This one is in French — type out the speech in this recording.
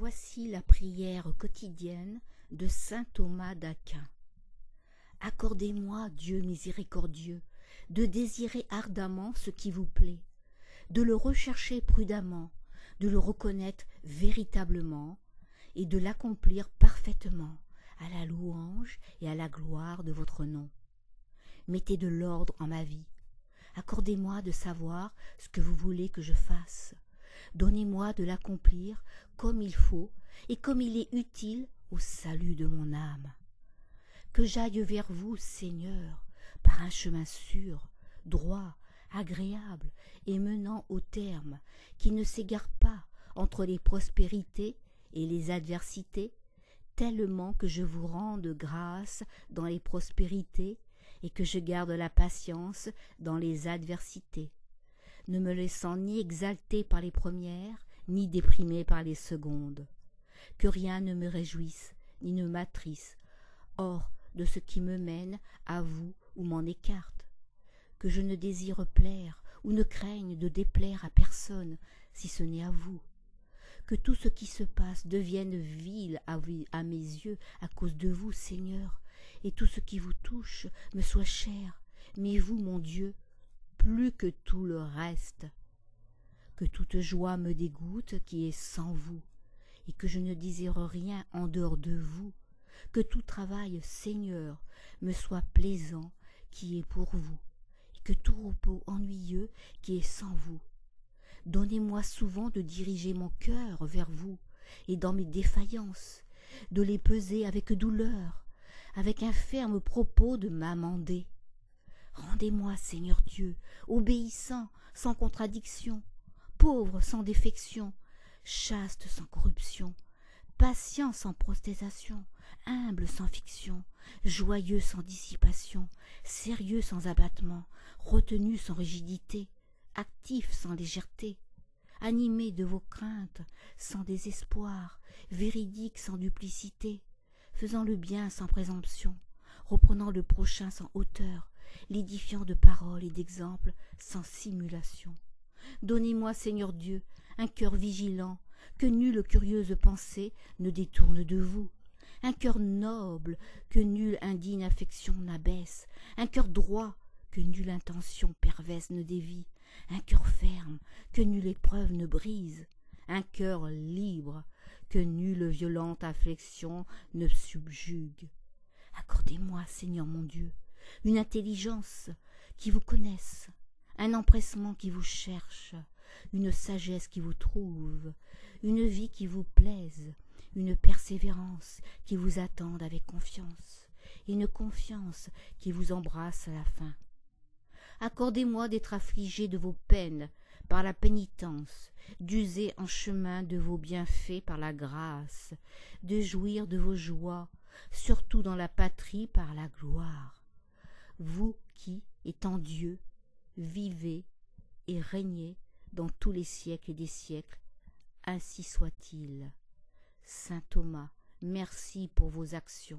Voici la prière quotidienne de saint Thomas d'Aquin. Accordez-moi, Dieu miséricordieux, de désirer ardemment ce qui vous plaît, de le rechercher prudemment, de le reconnaître véritablement et de l'accomplir parfaitement à la louange et à la gloire de votre nom. Mettez de l'ordre en ma vie. Accordez-moi de savoir ce que vous voulez que je fasse. Donnez-moi de l'accomplir comme il faut et comme il est utile au salut de mon âme. Que j'aille vers vous, Seigneur, par un chemin sûr, droit, agréable et menant au terme, qui ne s'égare pas entre les prospérités et les adversités, tellement que je vous rende grâce dans les prospérités et que je garde la patience dans les adversités, ne me laissant ni exalter par les premières, ni déprimer par les secondes. Que rien ne me réjouisse, ni ne m'attriste, hors de ce qui me mène à vous ou m'en écarte. Que je ne désire plaire ou ne craigne de déplaire à personne, si ce n'est à vous. Que tout ce qui se passe devienne vil à mes yeux à cause de vous, Seigneur, et tout ce qui vous touche me soit cher, mais vous, mon Dieu, plus que tout le reste. Que toute joie me dégoûte qui est sans vous, et que je ne désire rien en dehors de vous. Que tout travail, Seigneur, me soit plaisant qui est pour vous, et que tout repos ennuyeux qui est sans vous. Donnez-moi souvent de diriger mon cœur vers vous, et dans mes défaillances, de les peser avec douleur, avec un ferme propos de m'amender. Rendez-moi, Seigneur Dieu, obéissant sans contradiction, pauvre sans défection, chaste sans corruption, patient sans protestation, humble sans fiction, joyeux sans dissipation, sérieux sans abattement, retenu sans rigidité, actif sans légèreté, animé de vos craintes sans désespoir, véridique sans duplicité, faisant le bien sans présomption, reprenant le prochain sans hauteur, l'édifiant de paroles et d'exemples sans simulation. Donnez-moi, Seigneur Dieu, un cœur vigilant, que nulle curieuse pensée ne détourne de vous, un cœur noble, que nulle indigne affection n'abaisse, un cœur droit, que nulle intention perverse ne dévie, un cœur ferme, que nulle épreuve ne brise, un cœur libre, que nulle violente affliction ne subjugue. Accordez-moi, Seigneur mon Dieu, une intelligence qui vous connaisse, un empressement qui vous cherche, une sagesse qui vous trouve, une vie qui vous plaise, une persévérance qui vous attende avec confiance, et une confiance qui vous embrasse à la fin. Accordez-moi d'être affligé de vos peines par la pénitence, d'user en chemin de vos bienfaits par la grâce, de jouir de vos joies, surtout dans la patrie par la gloire. Vous qui, étant Dieu, vivez et régnez dans tous les siècles des siècles, ainsi soit-il. Saint Thomas, merci pour vos actions.